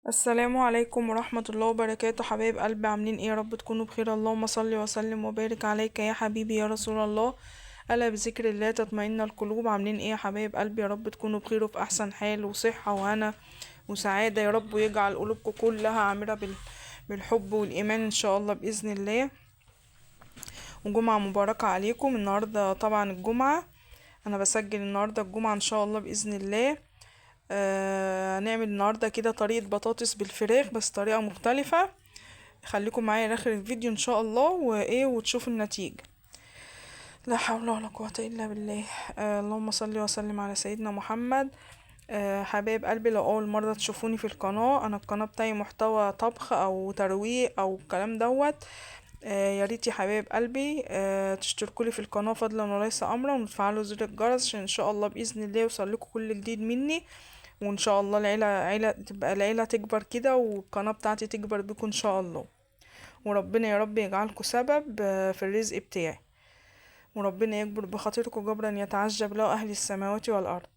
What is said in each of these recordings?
السلام عليكم ورحمة الله وبركاته، حبايب قلبي، عاملين ايه؟ يا رب تكونوا بخير. اللهم صل وسلم وبارك عليك يا حبيبي يا رسول الله. ألا بذكر الله تطمئن القلوب. عاملين ايه يا حبايب قلبي؟ يا رب تكونوا بخير وفي أحسن حال وصحة وهنا وسعادة يا رب، ويجعل قلوبكم كلها عامرة بالحب والإيمان إن شاء الله بإذن الله. وجمعة مباركة عليكم. النهاردة طبعا الجمعة، أنا بسجل النهاردة الجمعة إن شاء الله بإذن الله. هنعمل النهاردة كده طريقة بطاطس بالفراخ بس طريقة مختلفة. خليكم معايا لاخر الفيديو ان شاء الله وايه وتشوفوا النتيجة. لا حول ولا قوة الا بالله. اللهم صل وسلم على سيدنا محمد. حبايب قلبي، لو اول مرة تشوفوني في القناة، انا القناة بتاعي محتوى طبخ او ترويق او الكلام دوت. يا ريت يا حبايب قلبي تشتركوا لي في القناة فضلا وليس امرا، وتفعلوا زر الجرس عشان ان شاء الله باذن الله يوصلكوا كل جديد مني. وان شاء الله العيلة تبقى العيلة تكبر كده، والقناة بتاعتي تكبر بيكم ان شاء الله. وربنا يا رب يجعلكم سبب في الرزق بتاعي، وربنا يكبر بخاطركم جبرا يتعجب له أهل السماوات والأرض.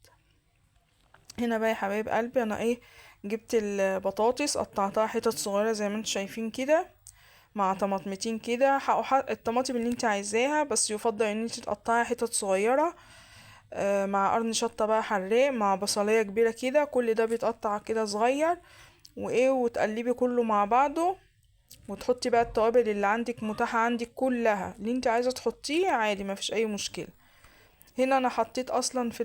هنا بقى يا حبايب قلبي، أنا ايه، جبت البطاطس قطعتها حتت صغيرة زي ما انتم شايفين كده، مع طماطمتين كده. الطماطم اللي انت عايزاها، بس يفضل ان انت تقطعي حتت صغيرة. مع قرن شطة بقى حراق، مع بصلية كبيرة كده، كل ده بيتقطع كده صغير. وايه، وتقلبي كله مع بعضه، وتحطي بقى التوابل اللي عندك متاحة عندك كلها، اللي انت عايزة تحطيه عادي مفيش اي مشكلة. هنا انا حطيت اصلا في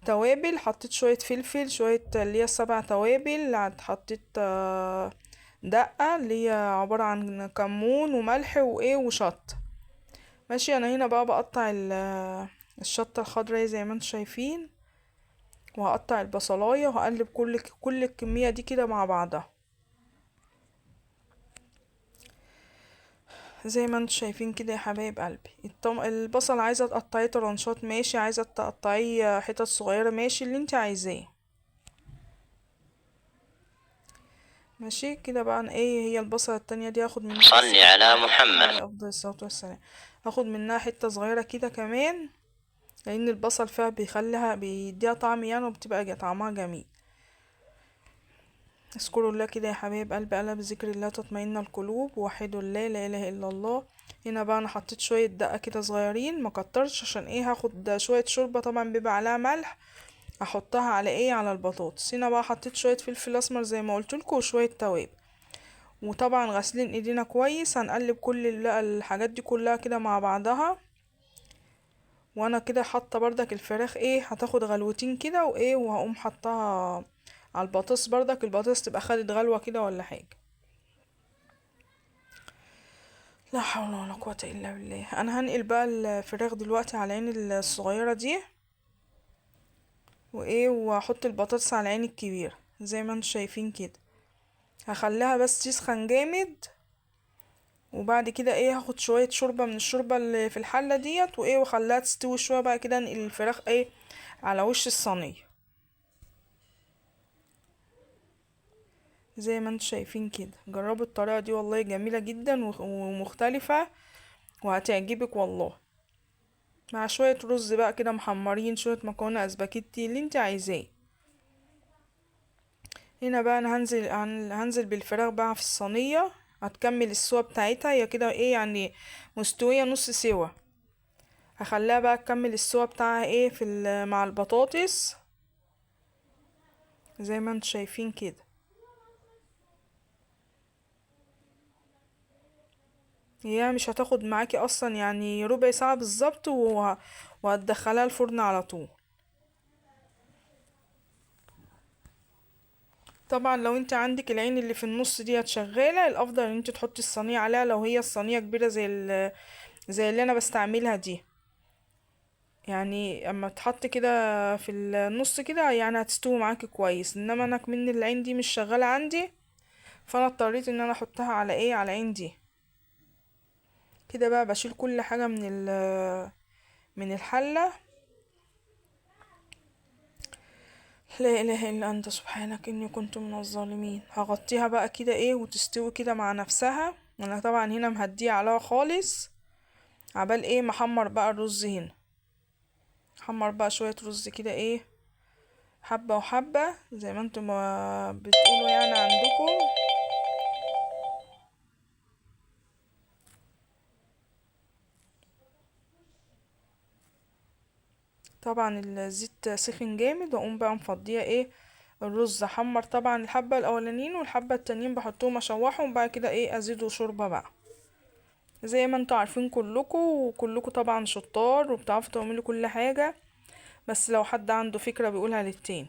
التوابل، حطيت شوية فلفل، شوية اللي هي السبع توابل، حطيت دقة اللي هي عبارة عن كمون وملح وايه وشط. ماشي. انا هنا بقى بقطع الشطة الخضراء زي ما انتم شايفين، وهقطع البصلاية وهقلب كل الكمية دي كده مع بعضها زي ما انتوا شايفين كده يا حبايب قلبي. البصل عايزه تقطعيه طرنشات ماشي، عايزه تقطعيه حتت صغيره ماشي، اللي انت عايزاه. ماشي كده بقى. أنا ايه، هي البصله التانية دي هاخد منها صل على محمد. عليه افضل الصلاه والسلام. هاخد منها حته صغيره كده كمان، لان البصل فيها بيخليها بيديها طعم يعني، وبتبقى طعمها جميل. اذكروا الله كده يا حبايب قلبي، الا بذكر الله تطمئن القلوب، وحدوا الله لا اله الا الله. هنا بقى انا حطيت شويه دقه كده صغيرين، ما كترش، عشان ايه، هاخد شويه شوربه طبعا بيبقى عليها ملح، احطها على ايه، على البطاطس. هنا بقى حطيت شويه فلفل اسمر زي ما قلت لكم، وشويه توابل. وطبعا غاسلين ايدينا كويس. هنقلب كل الحاجات دي كلها كده مع بعضها. وانا كده حاطه بردك الفراخ ايه، هتاخد غلوتين كده وايه، وهقوم حطها على البطاطس بردك، البطاطس تبقى خدت غلوه كده ولا حاجه. لا حول ولا قوة الا بالله. انا هنقل بقى الفراخ دلوقتي على العين الصغيرة دي، وايه، واحط البطاطس على العين الكبيرة زي ما انتم شايفين كده. هخليها بس تسخن جامد، وبعد كده ايه، هاخد شوية شوربة من الشوربة اللي في الحلة ديت، وايه، واخليها تستوي شوية. بقى كده انقل الفراخ ايه، على وش الصينية زي ما انتم شايفين كده. جربوا الطريقة دي والله جميلة جدا ومختلفة، وهتعجبك والله. مع شوية رز بقى كده محمرين، شوية مكرونة اسباجيتي اللي انت عايزاه. هنا بقى انا هنزل بالفراخ بقى في الصينية. هتكمل السوا بتاعتها هي كده ايه يعني، مستوية نص سوا. هخليها بقى تكمل السوا بتاعها ايه مع البطاطس زي ما انتوا شايفين كده. هي مش هتاخد معاكي اصلا يعني ربع ساعة بالظبط، وهتدخلها الفرن على طول. طبعا لو انت عندك العين اللي في النص دي شغالة، الافضل ان انت تحطي الصينية عليها، لو هي الصينية كبيرة زي اللي انا بستعملها دي. يعني اما تحط كده في النص كده يعني هتستوي معاكي كويس. انما انا كمان العين دي مش شغالة عندي، فانا اضطريت ان انا احطها على ايه، على عين دي. كده بقى بشيل كل حاجة من الحلة. لا اله الا انت سبحانك اني كنت من الظالمين. هغطيها بقى كده ايه، وتستوي كده مع نفسها. انا طبعا هنا مهديه عليها خالص، عبال ايه محمر بقى الرز. هنا حمر بقى شوية رز كده ايه، حبة وحبة زي ما انتم ما بتقولوا يعني عندكم. طبعا الزيت سخن جامد، واقوم بقى مفضيه الرز. احمر طبعا الحبة الاولانيين، والحبة التانيين بحطهم اشوحهم، بعد كده ازيده شوربة بقى. زي ما انتوا عارفين كلكم، وكلكم طبعا شطار وبتعرفوا تعملوا كل حاجة، بس لو حد عنده فكرة بيقولها للتاني.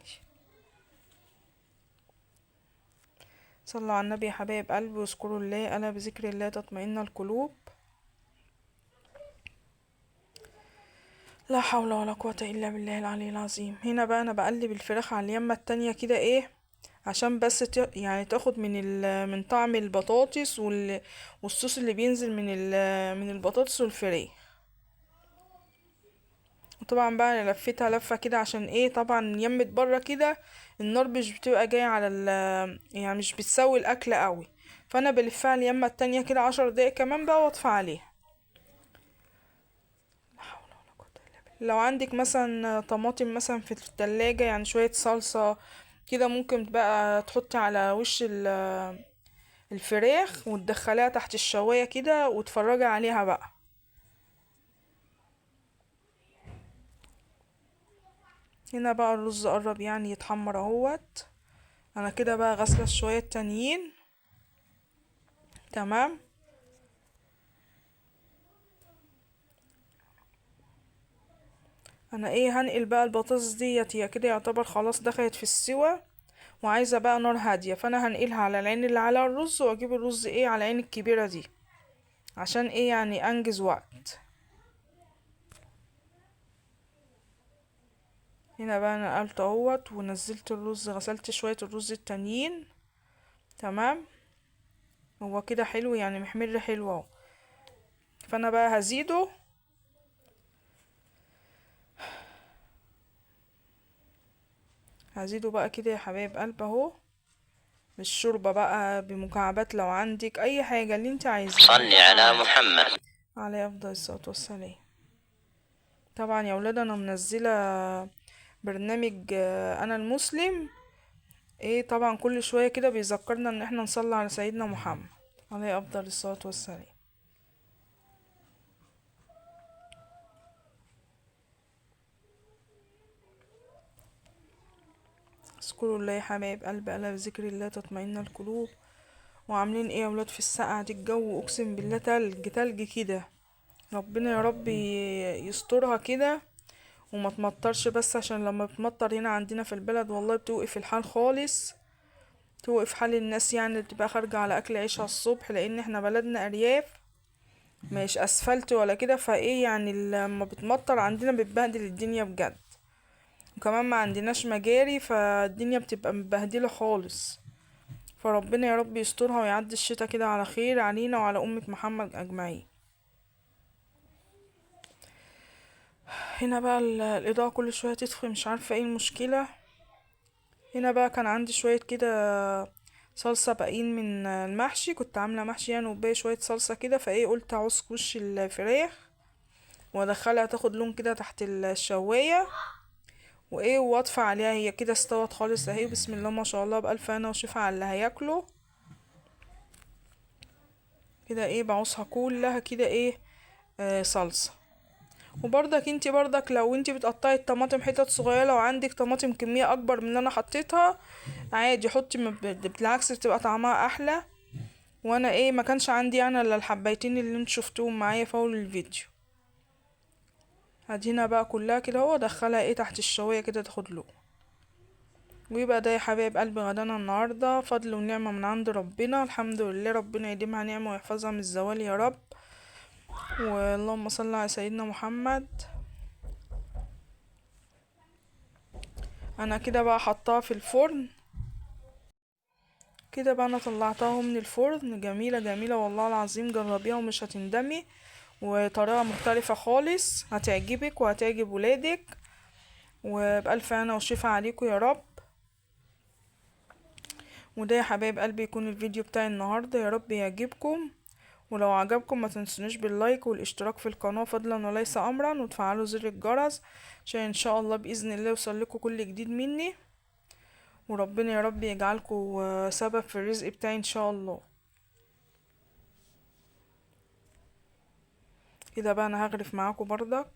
صلوا على النبي يا حبايب قلبي، واذكروا الله، الا بذكر الله تطمئن القلوب. لا حول ولا قوة الا بالله العلي العظيم. هنا بقى انا بقلب الفراخ على اليمة التانية كده عشان بس يعني تاخد من طعم البطاطس والصوص اللي بينزل من البطاطس والفراخ. وطبعا بقى انا لفيتها لفة كده عشان طبعا يمت بره كده النار مش بتبقى جاية على يعني مش بتسوي الاكل قوي، فانا بلفها اليمة التانية كده 10 دقايق كمان بقى واطفي عليها. لو عندك مثلا طماطم مثلا في التلاجة، يعني شوية صلصة كده، ممكن بقى تحطي على وش الفراخ وتدخليها تحت الشواية كده وتفرجي عليها بقى. هنا بقى الرز قرب يعني يتحمر اهوت. انا كده بقى غاسله شويه تانيين. تمام. انا هنقل بقى البطاطس ديت، هي كده يعتبر خلاص دخلت في السوا، وعايزه بقى نار هاديه، فانا هنقلها على العين اللي على الرز، واجيب الرز على العين الكبيره دي عشان يعني انجز وقت. هنا بقى انا نقلت اهوت ونزلت الرز، غسلت شويه الرز التانيين. تمام. هو كده حلو يعني محمر حلو اهو، فانا بقى هزيده بقى كده يا حبايب قلب اهو، بالشوربة بقى، بمكعبات، لو عندك اي حاجة اللي انت عايزاه. صل على محمد عليه افضل الصلاة والسلام. طبعا يا ولاد انا منزلة برنامج انا المسلم، طبعا كل شوية كده بيذكرنا ان احنا نصلي على سيدنا محمد عليه افضل الصلاة والسلام. اذكروا الله يا حبايب قلب، الا بذكر الله تطمئن القلوب. وعاملين يا ولاد في السقعة دي؟ الجو اقسم بالله تلج تلج كده. ربنا يا رب يسترها كده وما تمطرش، بس عشان لما بتمطر هنا عندنا في البلد والله بتوقف الحال خالص، توقف حال الناس يعني اللي بتبقى خارجة على اكل عيشها الصبح، لان احنا بلدنا ارياف مش اسفلت ولا كده، يعني لما بتمطر عندنا بتبهدل الدنيا بجد. وكمان ما عندناش مجاري، فالدنيا بتبقى مبهدلة خالص. فربنا يا رب يسترها ويعدي الشتا كده على خير علينا وعلى أمة محمد أجمعين. هنا بقى الإضاءة كل شوية تطفي، مش عارفة ايه المشكلة. هنا بقى كان عندي شوية كده صلصة باقيين من المحشي، كنت عاملة محشي يعني وباقي شوية صلصة كده، قلت اعوز وش الفراخ وادخلها تاخد لون كده تحت الشواية، واطفى عليها. هي كده استوت خالص اهي، بسم الله ما شاء الله، بألف هنا وشفا على اللي هياكله. كده بعوزها كلها كده صلصة. وبرضك انتي لو انتي بتقطعي الطماطم حتت صغيرة، لو عندك طماطم كمية اكبر من اللي انا حطيتها عادي حطي، بالعكس بتبقى طعمها احلى. وانا ما كانش عندي انا الا الحبايتين اللي انتوا شفتوهم معايا في اول الفيديو. هدينا بقى كلها كده اهو، ادخلها تحت الشواية كده تاخد لون. ويبقى ده يا حبايب قلبي غدانا النهارده، فضل ونعمة من عند ربنا، الحمد لله، ربنا يديمها نعمة ويحفظها من الزوال يا رب. واللهم صل على سيدنا محمد. انا كده بقى حطاها في الفرن كده بقى، انا طلعتها من الفرن، جميلة جميلة والله العظيم، جربيها ومش هتندمي، وطريقة مختلفة خالص هتعجبك وهتعجب ولادك. وبألف هنا وشفا عليكم يا رب. وده يا حبايب قلبي يكون الفيديو بتاعي النهاردة، يا رب يعجبكم، ولو عجبكم ما تنسونيش باللايك والاشتراك في القناة فضلا وليس امرا، وتفعلوا زر الجرس عشان ان شاء الله باذن الله يوصلكوا كل جديد مني. وربنا يا رب يجعلكوا سبب في الرزق بتاعي ان شاء الله. كده بقى انا هغرف معاكم بردك.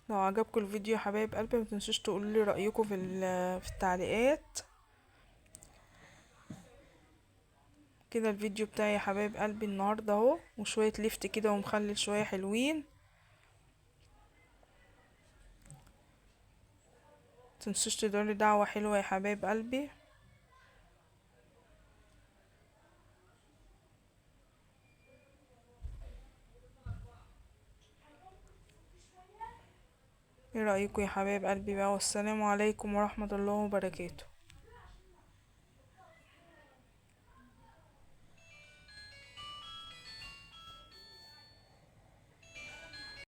لو عجبكم الفيديو يا حبايب قلبي ما تنسوش تقولوا لي رايكم في التعليقات. كده الفيديو بتاعي يا حبايب قلبي النهارده اهو، وشويه لفت كده ومخلل شويه حلوين. متنسوش تدعولي دعوه حلوه يا حبايب قلبي. ايه رايكم يا حبايب قلبي بقى؟ والسلام عليكم ورحمه الله وبركاته.